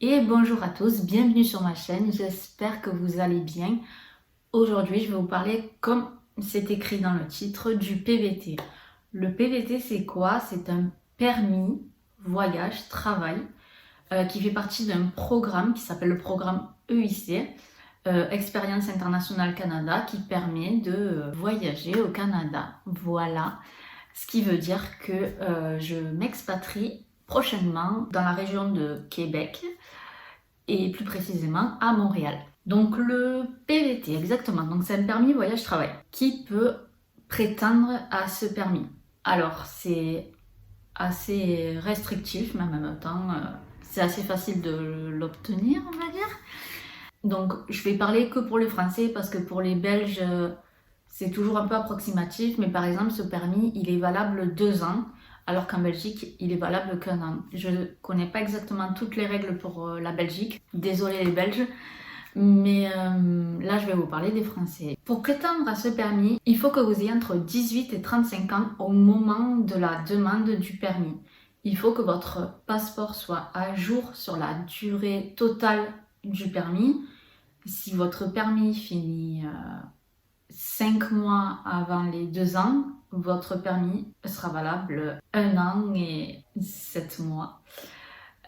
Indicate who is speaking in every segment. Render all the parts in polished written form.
Speaker 1: Et bonjour à tous, bienvenue sur ma chaîne, j'espère que vous allez bien. Aujourd'hui, je vais vous parler, comme c'est écrit dans le titre, du PVT. Le PVT, c'est quoi? C'est un permis voyage-travail qui fait partie d'un programme qui s'appelle le programme EIC, Expérience Internationale Canada, qui permet de voyager au Canada. Voilà, ce qui veut dire que je m'expatrie prochainement dans la région de Québec et plus précisément à Montréal. Donc le PVT, exactement, donc c'est un permis voyage-travail. Qui peut prétendre à ce permis? Alors c'est assez restrictif, mais en même temps c'est assez facile de l'obtenir, on va dire. Donc je vais parler que pour les Français parce que pour les Belges c'est toujours un peu approximatif, mais par exemple ce permis il est valable 2 ans alors qu'en Belgique il est valable qu'1 an. Je ne connais pas exactement toutes les règles pour la Belgique, désolé les Belges, mais là je vais vous parler des Français. Pour prétendre à ce permis, il faut que vous ayez entre 18 et 35 ans au moment de la demande du permis. Il faut que votre passeport soit à jour sur la durée totale du permis. Si votre permis finit 5 mois avant les 2 ans, votre permis sera valable 1 an et 7 mois.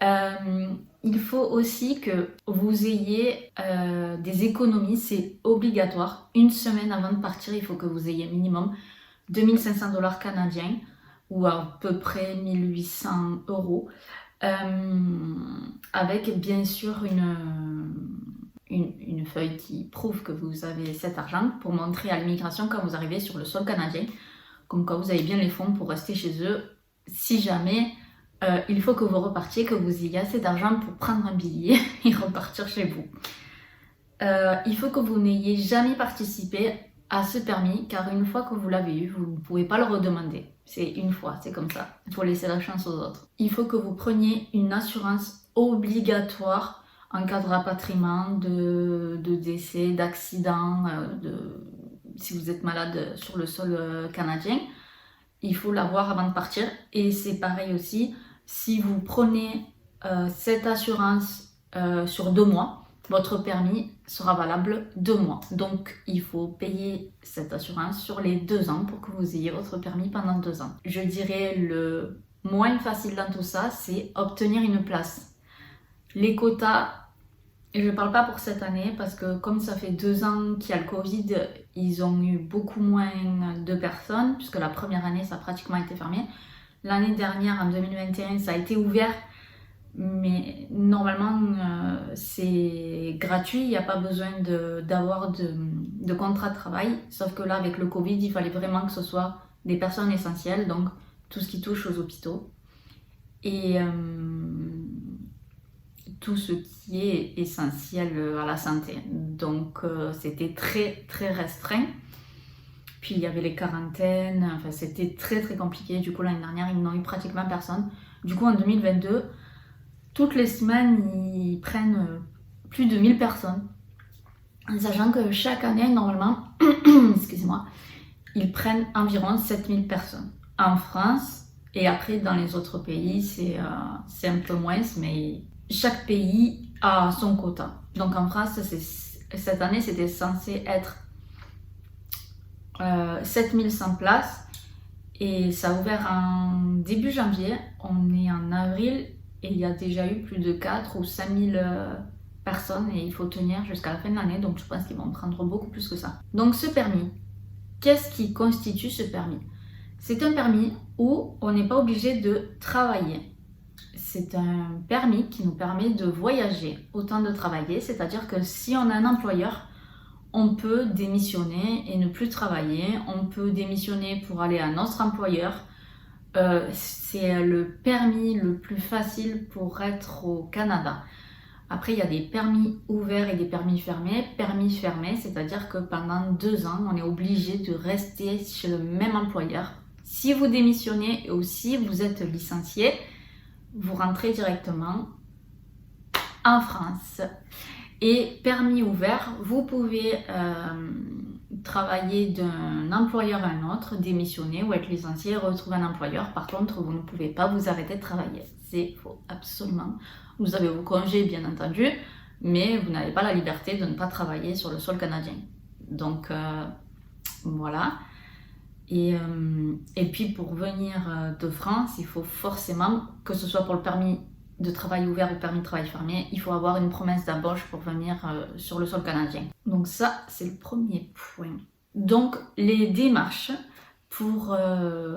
Speaker 1: Il faut aussi que vous ayez des économies, c'est obligatoire. Une semaine avant de partir, il faut que vous ayez minimum 2500 dollars canadiens ou à peu près 1800 euros, avec bien sûr une feuille qui prouve que vous avez cet argent pour montrer à l'immigration quand vous arrivez sur le sol canadien, comme quoi vous avez bien les fonds pour rester chez eux. Si jamais il faut que vous repartiez, que vous ayez assez d'argent pour prendre un billet et repartir chez vous. Il faut que vous n'ayez jamais participé à ce permis, car une fois que vous l'avez eu, vous ne pouvez pas le redemander. C'est une fois, c'est comme ça. Il faut laisser la chance aux autres. Il faut que vous preniez une assurance obligatoire en cas de rapatriement, de décès, d'accident, si vous êtes malade sur le sol canadien. Il faut l'avoir avant de partir. Et c'est pareil aussi, si vous prenez cette assurance sur 2 mois, votre permis sera valable 2 mois. Donc, il faut payer cette assurance sur les 2 ans pour que vous ayez votre permis pendant 2 ans. Je dirais le moins facile dans tout ça, c'est obtenir une place. Les quotas, je ne parle pas pour cette année parce que comme ça fait 2 ans qu'il y a le Covid, ils ont eu beaucoup moins de personnes puisque la première année, ça a pratiquement été fermé. L'année dernière, en 2021, ça a été ouvert. Mais normalement, c'est gratuit, il n'y a pas besoin d'avoir de contrat de travail. Sauf que là, avec le Covid, il fallait vraiment que ce soit des personnes essentielles, donc tout ce qui touche aux hôpitaux. Et tout ce qui est essentiel à la santé. Donc c'était très très restreint. Puis il y avait les quarantaines, enfin c'était très très compliqué. Du coup l'année dernière, ils n'ont eu pratiquement personne. Du coup en 2022, toutes les semaines, ils prennent plus de 1000 personnes. Sachant que chaque année, normalement, excusez-moi, ils prennent environ 7000 personnes. En France, et après dans les autres pays, c'est un peu moins, mais chaque pays a son quota. Donc en France, cette année, c'était censé être 7100 places. Et ça a ouvert en début janvier. On est en avril. Et il y a déjà eu plus de 4 ou 5000 personnes et il faut tenir jusqu'à la fin de l'année. Donc je pense qu'ils vont prendre beaucoup plus que ça. Donc ce permis, qu'est-ce qui constitue ce permis? C'est un permis où on n'est pas obligé de travailler. C'est un permis qui nous permet de voyager autant de travailler. C'est-à-dire que si on a un employeur, on peut démissionner et ne plus travailler. On peut démissionner pour aller à un autre employeur. C'est le permis le plus facile pour être au Canada. Après, il y a des permis ouverts et des permis fermés. Permis fermé, c'est-à-dire que pendant 2 ans, on est obligé de rester chez le même employeur. Si vous démissionnez ou si vous êtes licencié, vous rentrez directement en France. Et permis ouvert, vous pouvez travailler d'un employeur à un autre, démissionner ou être licencié et retrouver un employeur. Par contre, vous ne pouvez pas vous arrêter de travailler. Il faut absolument Vous avez vos congés, bien entendu, mais vous n'avez pas la liberté de ne pas travailler sur le sol canadien. Donc, voilà. Et puis, pour venir de France, il faut forcément, que ce soit pour le permis de travail ouvert ou permis de travail fermé, il faut avoir une promesse d'embauche pour venir sur le sol canadien. Donc ça, c'est le premier point. Donc, les démarches pour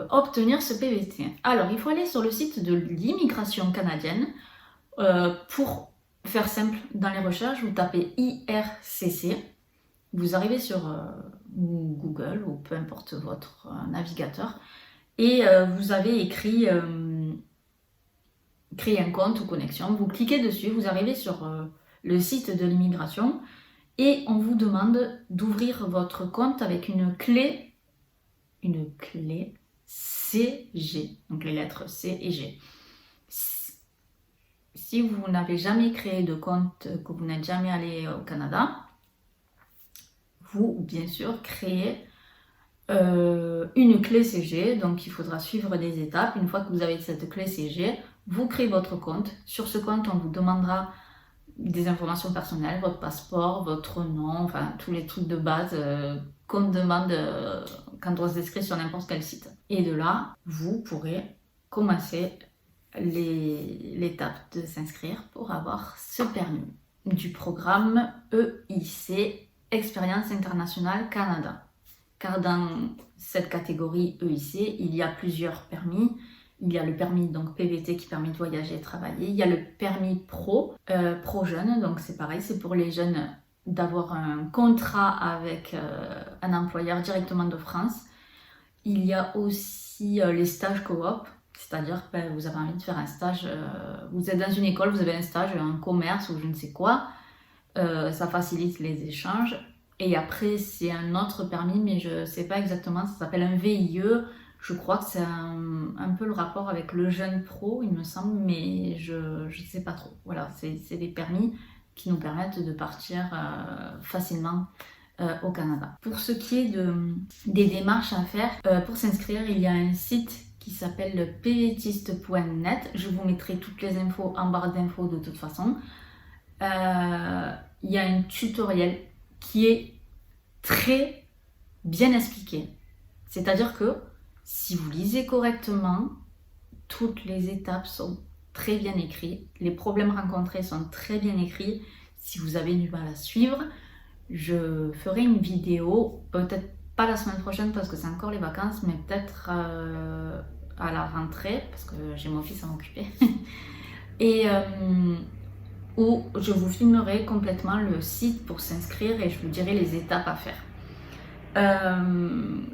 Speaker 1: obtenir ce PVT. Alors, il faut aller sur le site de l'immigration canadienne. Pour faire simple, dans les recherches, vous tapez IRCC. Vous arrivez sur Google ou peu importe votre navigateur et vous avez écrit créer un compte ou connexion. Vous cliquez dessus, vous arrivez sur le site de l'immigration et on vous demande d'ouvrir votre compte avec une clé CG, donc les lettres C et G. Si vous n'avez jamais créé de compte, que vous n'êtes jamais allé au Canada, vous, bien sûr, créez une clé CG. Donc, il faudra suivre des étapes. Une fois que vous avez cette clé CG, vous créez votre compte. Sur ce compte, on vous demandera des informations personnelles, votre passeport, votre nom, enfin, tous les trucs de base qu'on demande quand on s'inscrit sur n'importe quel site. Et de là, vous pourrez commencer l'étape de s'inscrire pour avoir ce permis du programme EIC, Expérience Internationale Canada. Car dans cette catégorie EIC, il y a plusieurs permis. Il y a le permis donc PVT qui permet de voyager et travailler. Il y a le permis pro, pro jeune, donc c'est pareil, c'est pour les jeunes d'avoir un contrat avec un employeur directement de France. Il y a aussi les stages coop. C'est-à-dire que vous avez envie de faire un stage, vous êtes dans une école, vous avez un stage, un commerce ou je ne sais quoi, ça facilite les échanges. Et après, c'est un autre permis, mais je ne sais pas exactement, ça s'appelle un VIE. Je crois que c'est un peu le rapport avec le jeune pro, il me semble, mais je ne sais pas trop. Voilà, c'est des permis qui nous permettent de partir facilement au Canada. Pour ce qui est des démarches à faire, pour s'inscrire, il y a un site qui s'appelle pvtiste.net. Je vous mettrai toutes les infos en barre d'infos de toute façon. Il y a un tutoriel qui est très bien expliqué. C'est-à-dire que si vous lisez correctement, toutes les étapes sont très bien écrites. Les problèmes rencontrés sont très bien écrits. Si vous avez du mal à suivre, je ferai une vidéo, peut-être pas la semaine prochaine parce que c'est encore les vacances, mais peut-être à la rentrée, parce que j'ai mon fils à m'occuper, et où je vous filmerai complètement le site pour s'inscrire et je vous dirai les étapes à faire.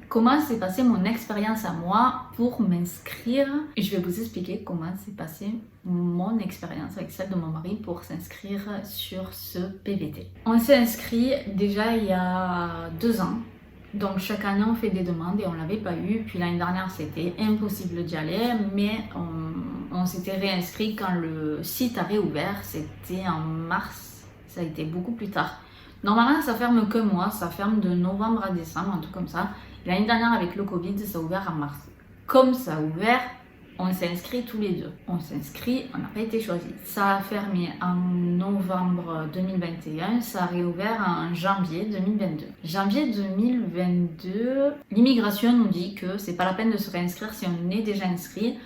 Speaker 1: Comment s'est passée mon expérience à moi pour m'inscrire? Je vais vous expliquer comment s'est passée mon expérience avec celle de mon mari pour s'inscrire sur ce PVT. On s'est inscrit déjà il y a 2 ans. Donc chaque année on fait des demandes et on ne l'avait pas eu. Puis l'année dernière c'était impossible d'y aller, mais on s'était réinscrit quand le site a réouvert. C'était en mars, ça a été beaucoup plus tard. Normalement ça ferme que mois, ça ferme de novembre à décembre, un truc comme ça. L'année dernière avec le Covid ça a ouvert en mars. Comme ça a ouvert, on s'est inscrits tous les deux. On s'est inscrits, on n'a pas été choisis. Ça a fermé en novembre 2021, ça a réouvert en janvier 2022. Janvier 2022, l'immigration nous dit que c'est pas la peine de se réinscrire si on est déjà inscrit.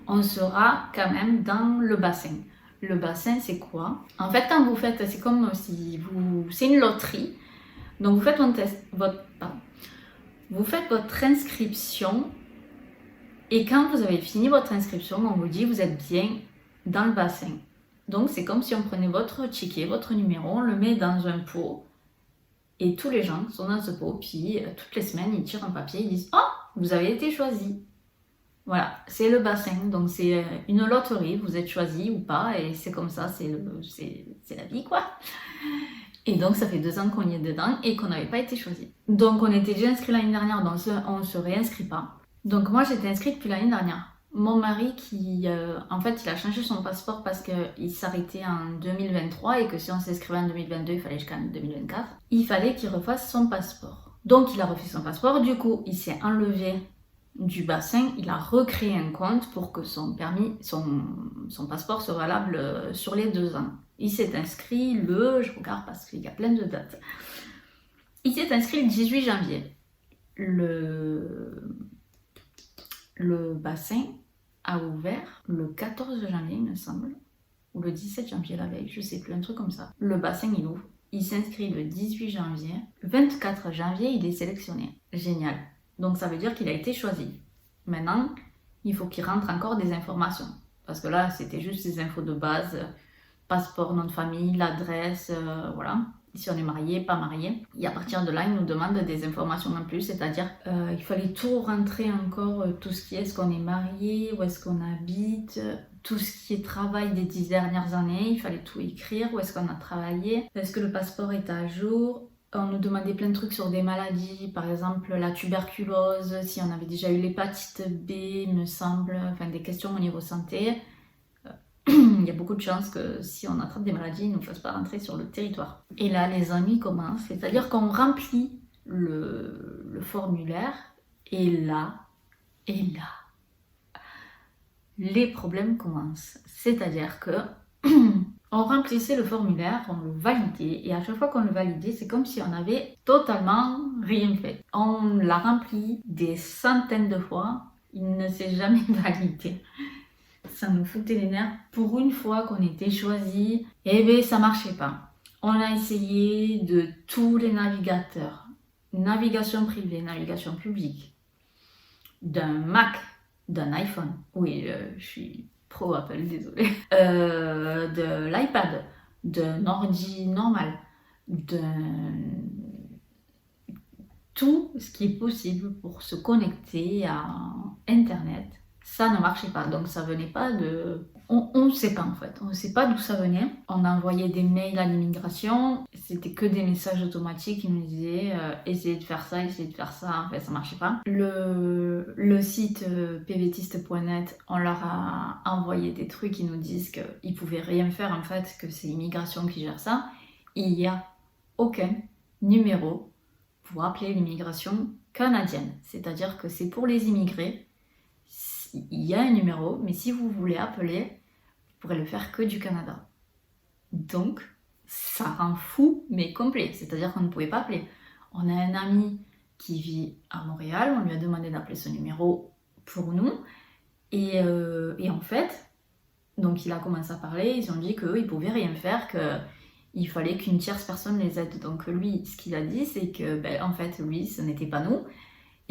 Speaker 1: On sera quand même dans le bassin. Le bassin, c'est quoi? En fait, quand vous faites, c'est comme si c'est une loterie. Donc vous faites votre inscription. Et quand vous avez fini votre inscription, on vous dit vous êtes bien dans le bassin. Donc c'est comme si on prenait votre ticket, votre numéro, on le met dans un pot. Et tous les gens sont dans ce pot. Puis toutes les semaines, ils tirent un papier, ils disent « Oh, vous avez été choisi !» Voilà, c'est le bassin. Donc c'est une loterie, vous êtes choisi ou pas. Et c'est comme ça, c'est la vie quoi. Et donc ça fait 2 ans qu'on y est dedans et qu'on n'avait pas été choisi. Donc on était déjà inscrit l'année dernière, donc on ne se réinscrit pas. Donc moi j'étais inscrite depuis l'année dernière. Mon mari en fait il a changé son passeport parce qu'il s'arrêtait en 2023 et que si on s'inscrivait en 2022 il fallait jusqu'en 2024. Il fallait qu'il refasse son passeport. Donc il a refait son passeport, du coup il s'est enlevé du bassin, il a recréé un compte pour que son permis, son passeport soit valable sur les 2 ans. Il s'est inscrit je regarde parce qu'il y a plein de dates. Il s'est inscrit le 18 janvier. Le bassin a ouvert le 14 janvier, il me semble, ou le 17 janvier la veille, je sais plus, un truc comme ça. Le bassin, il ouvre. Il s'inscrit le 18 janvier. Le 24 janvier, il est sélectionné. Génial. Donc ça veut dire qu'il a été choisi. Maintenant, il faut qu'il rentre encore des informations. Parce que là, c'était juste des infos de base. Passeport, nom de famille, l'adresse, voilà. Si on est marié, pas marié. Et à partir de là, il nous demande des informations en plus. C'est-à-dire, il fallait tout rentrer encore, tout ce qui est, est-ce qu'on est marié, où est-ce qu'on habite, tout ce qui est travail des 10 dernières années. Il fallait tout écrire, où est-ce qu'on a travaillé, est-ce que le passeport est à jour. On nous demandait plein de trucs sur des maladies, par exemple la tuberculose, si on avait déjà eu l'hépatite B, il me semble, enfin des questions au niveau santé. Il y a beaucoup de chances que si on attrape des maladies, ils ne nous fassent pas rentrer sur le territoire. Et là, les ennuis commencent, c'est-à-dire qu'on remplit le formulaire, et là, les problèmes commencent. C'est-à-dire que on remplissait le formulaire, on le validait, et à chaque fois qu'on le validait, c'est comme si on avait totalement rien fait. On l'a rempli des centaines de fois, il ne s'est jamais validé. Ça nous foutait les nerfs. Pour une fois qu'on était choisi, eh bien ça marchait pas. On a essayé de tous les navigateurs. Navigation privée, navigation publique. D'un Mac, d'un iPhone. Oui, je suis pro Apple, désolée. De l'iPad, d'un ordi normal, de tout ce qui est possible pour se connecter à Internet. Ça ne marchait pas, donc ça venait pas de... On ne sait pas en fait, on ne sait pas d'où ça venait. On a envoyé des mails à l'immigration, c'était que des messages automatiques qui nous disaient essayez de faire ça, essayez de faire ça, en fait ça marchait pas. Le site pvtiste.net, on leur a envoyé des trucs qui nous disent qu'ils pouvaient rien faire en fait, que c'est l'immigration qui gère ça. Il n'y a aucun numéro pour appeler l'immigration canadienne, c'est-à-dire que c'est pour les immigrés. Il y a un numéro, mais si vous voulez appeler, vous pourrez le faire que du Canada. Donc, ça rend fou, mais complet. C'est-à-dire qu'on ne pouvait pas appeler. On a un ami qui vit à Montréal, on lui a demandé d'appeler ce numéro pour nous. Et en fait, donc il a commencé à parler, ils ont dit qu'eux, ils pouvaient rien faire, qu'il fallait qu'une tierce personne les aide. Donc lui, ce qu'il a dit, c'est que, en fait, lui, ce n'était pas nous.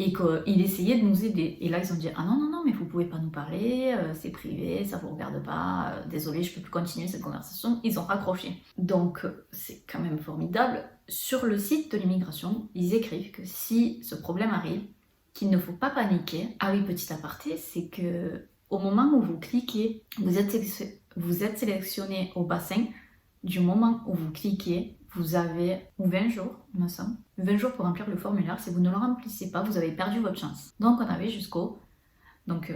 Speaker 1: Et qu'il essayait de nous aider. Et là, ils ont dit « Ah non, mais vous pouvez pas nous parler, c'est privé, ça vous regarde pas, désolé, je peux plus continuer cette conversation. » Ils ont raccroché. Donc, c'est quand même formidable. Sur le site de l'immigration, ils écrivent que si ce problème arrive, qu'il ne faut pas paniquer. Ah oui, petit aparté, c'est que au moment où vous cliquez, vous êtes sélectionné au bassin. Du moment où vous cliquez, vous avez 20 jours, il me semble, 20 jours pour remplir le formulaire. Si vous ne le remplissez pas, vous avez perdu votre chance. Donc on avait jusqu'au... Donc,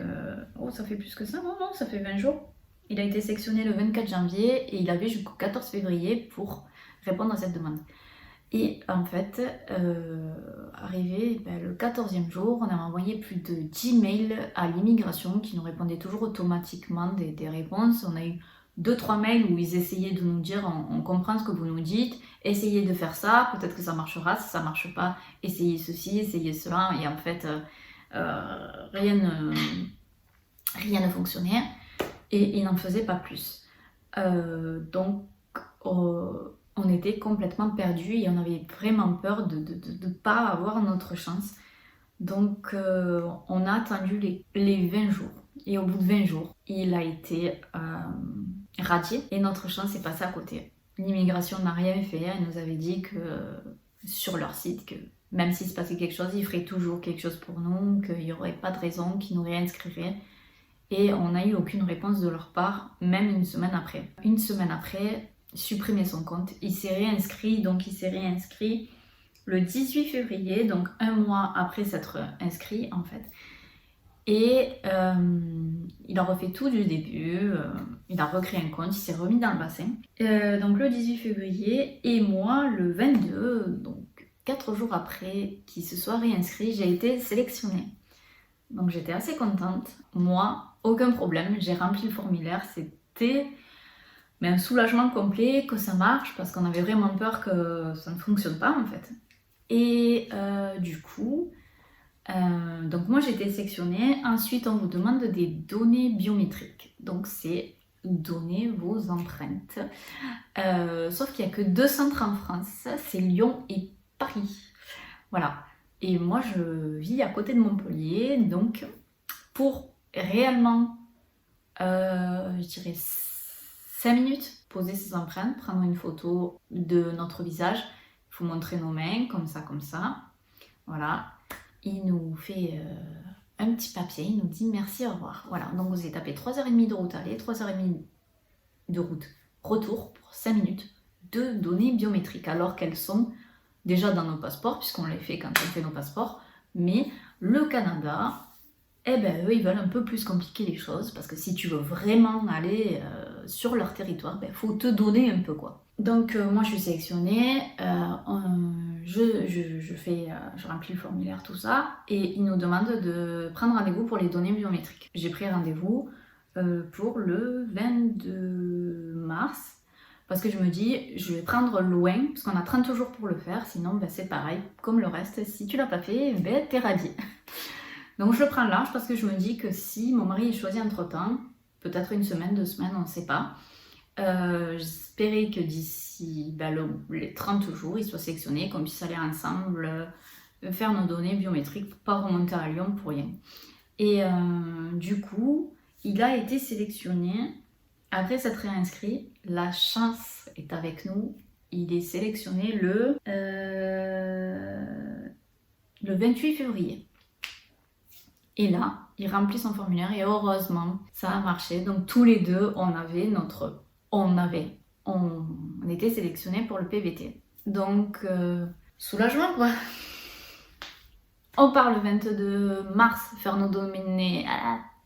Speaker 1: ça fait plus que ça, non, ça fait 20 jours. Il a été sélectionné le 24 janvier et il avait jusqu'au 14 février pour répondre à cette demande. Et en fait, arrivé le 14e jour, on a envoyé plus de 10 mails à l'immigration qui nous répondaient toujours automatiquement des réponses. On a eu 2-3 mails où ils essayaient de nous dire on comprend ce que vous nous dites, essayez de faire ça, peut-être que ça marchera, si ça marche pas, essayez ceci, essayez cela, et en fait rien ne fonctionnait et ils n'en faisaient pas plus. Donc on était complètement perdus et on avait vraiment peur de ne pas avoir notre chance. Donc on a attendu les 20 jours. Et au bout de 20 jours, il a été radié et notre chance est passée à côté. L'immigration n'a rien fait, elle nous avait dit que sur leur site que même s'il se passait quelque chose, ils feraient toujours quelque chose pour nous, qu'il n'y aurait pas de raison, qu'ils nous réinscriraient. Et on n'a eu aucune réponse de leur part, même une semaine après. Une semaine après, supprimer son compte. Il s'est réinscrit le 18 février, donc un mois après s'être inscrit en fait. Et il a refait tout du début, il a recréé un compte, il s'est remis dans le bassin. Donc le 18 février, et moi le 22, donc 4 jours après qu'il se soit réinscrit, j'ai été sélectionnée. Donc j'étais assez contente. Moi, aucun problème, j'ai rempli le formulaire. C'était un soulagement complet que ça marche parce qu'on avait vraiment peur que ça ne fonctionne pas en fait. Et du coup, donc moi j'ai été sélectionnée. Ensuite, on vous demande des données biométriques. Donc c'est donner vos empreintes. Sauf qu'il n'y a que 2 centres en France, c'est Lyon et Paris. Voilà. Et moi je vis à côté de Montpellier, donc pour réellement, je dirais 5 minutes, poser ses empreintes, prendre une photo de notre visage, il faut montrer nos mains, comme ça. Voilà. Il nous fait un petit papier, il nous dit merci, au revoir. Voilà, donc vous avez tapé 3h30 de route aller, 3h30 de route retour pour 5 minutes de données biométriques, alors qu'elles sont déjà dans nos passeports, puisqu'on les fait quand on fait nos passeports, mais le Canada, eh ben eux, ils veulent un peu plus compliquer les choses, parce que si tu veux vraiment aller sur leur territoire, ben faut te donner un peu quoi. Donc moi je suis sélectionnée, je remplis le formulaire, tout ça, et ils nous demandent de prendre rendez-vous pour les données biométriques. J'ai pris rendez-vous pour le 22 mars, parce que je me dis, je vais prendre loin, parce qu'on a 30 jours pour le faire, sinon ben, c'est pareil, comme le reste, si tu l'as pas fait, ben, t'es radié. Donc je le prends large parce que je me dis que si mon mari est choisi entre-temps, peut-être 1 semaine, 2 semaines, on ne sait pas, j'espérais que d'ici les 30 jours, il soit sélectionné, qu'on puisse aller ensemble faire nos données biométriques pour pas remonter à Lyon pour rien. Et du coup, il a été sélectionné. Après s'être réinscrit, la chance est avec nous. Il est sélectionné le 28 février. Et là, il remplit son formulaire et heureusement, ça a marché. Donc tous les deux, on était sélectionnés pour le PVT. Donc, soulagement quoi. On part le 22 mars faire nos données.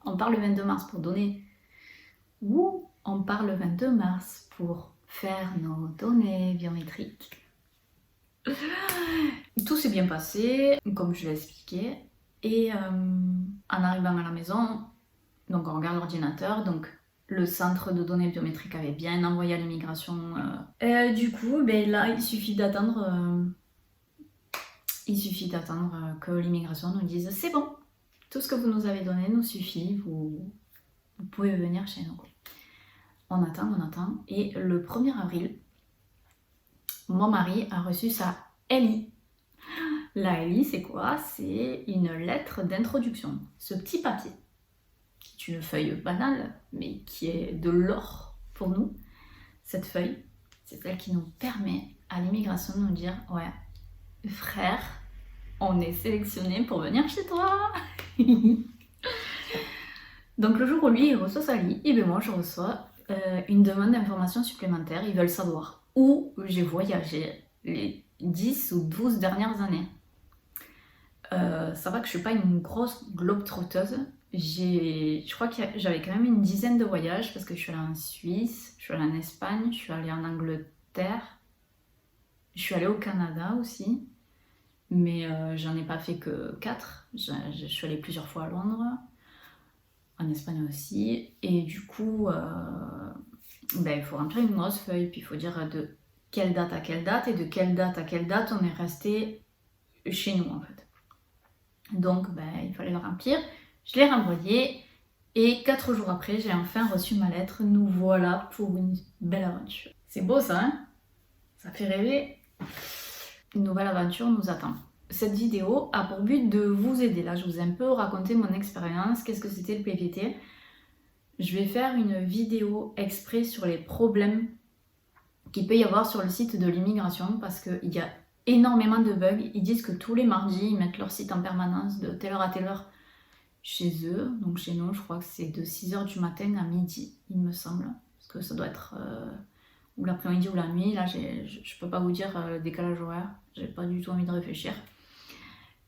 Speaker 1: On part le 22 mars pour donner. Ou on part le 22 mars pour faire nos données biométriques. Tout s'est bien passé, comme je l'ai expliqué. Et en arrivant à la maison, donc on regarde l'ordinateur, donc le centre de données biométriques avait bien envoyé à l'immigration. Du coup, ben là, il suffit d'attendre que l'immigration nous dise c'est bon, tout ce que vous nous avez donné nous suffit, vous pouvez venir chez nous. On attend, et le 1er avril, mon mari a reçu sa LI. La LI, c'est quoi? C'est une lettre d'introduction. Ce petit papier, qui est une feuille banale, mais qui est de l'or pour nous. Cette feuille, c'est celle qui nous permet à l'immigration de nous dire « Ouais, frère, on est sélectionné pour venir chez toi !» Donc le jour où lui, il reçoit sa LI, et bien moi, je reçois une demande d'informations supplémentaires. Ils veulent savoir où j'ai voyagé les 10 ou 12 dernières années. Ça va que je suis pas une grosse globe-trotteuse. Je crois que j'avais quand même une dizaine de voyages parce que je suis allée en Suisse, je suis allée en Espagne, je suis allée en Angleterre, je suis allée au Canada aussi, mais j'en ai pas fait que 4. Je suis allée plusieurs fois à Londres, en Espagne aussi, et du coup, il faut remplir une grosse feuille, puis il faut dire de quelle date à quelle date et de quelle date à quelle date on est resté chez nous en fait. Donc il fallait le remplir, je l'ai renvoyé et 4 jours après j'ai enfin reçu ma lettre. Nous voilà pour une belle aventure. C'est beau ça, hein? Ça fait rêver. Une nouvelle aventure nous attend. Cette vidéo a pour but de vous aider. Là je vous ai un peu raconté mon expérience, qu'est-ce que c'était le PVT. Je vais faire une vidéo exprès sur les problèmes qu'il peut y avoir sur le site de l'immigration parce qu'il y a énormément de bugs. Ils disent que tous les mardis, ils mettent leur site en permanence de telle heure à telle heure chez eux. Donc chez nous, je crois que c'est de 6h du matin à midi, il me semble. Parce que ça doit être ou l'après-midi ou la nuit. Là, je peux pas vous dire le décalage horaire. J'ai pas du tout envie de réfléchir.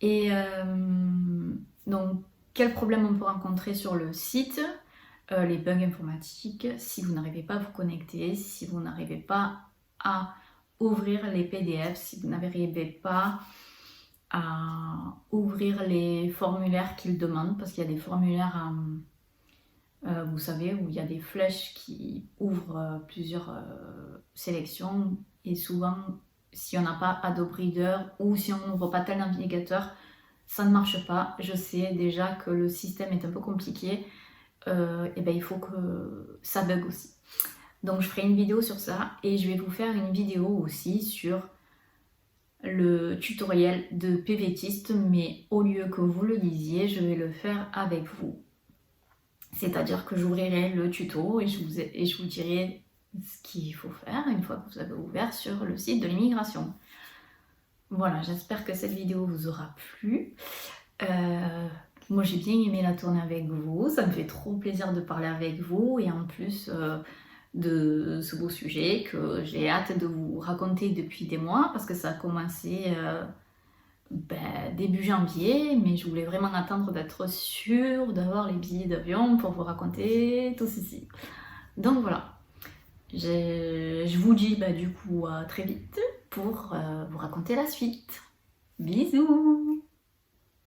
Speaker 1: Et donc, quels problèmes on peut rencontrer sur le site? Les bugs informatiques, si vous n'arrivez pas à vous connecter, si vous n'arrivez pas à ouvrir les PDF, si vous n'arrivez pas à ouvrir les formulaires qu'ils demandent, parce qu'il y a des formulaires, vous savez, où il y a des flèches qui ouvrent plusieurs sélections, et souvent, si on n'a pas Adobe Reader ou si on n'ouvre pas tel navigateur, ça ne marche pas. Je sais déjà que le système est un peu compliqué, et ben il faut que ça bug aussi. Donc je ferai une vidéo sur ça, et je vais vous faire une vidéo aussi sur le tutoriel de PVTiste, mais au lieu que vous le lisiez, je vais le faire avec vous. C'est-à-dire que j'ouvrirai le tuto et je vous dirai ce qu'il faut faire une fois que vous avez ouvert sur le site de l'immigration. Voilà, j'espère que cette vidéo vous aura plu. Moi j'ai bien aimé la tourner avec vous, ça me fait trop plaisir de parler avec vous, et en plus de ce beau sujet que j'ai hâte de vous raconter depuis des mois, parce que ça a commencé début janvier, mais je voulais vraiment attendre d'être sûre d'avoir les billets d'avion pour vous raconter tout ceci. Donc voilà, je vous dis du coup à très vite pour vous raconter la suite. Bisous!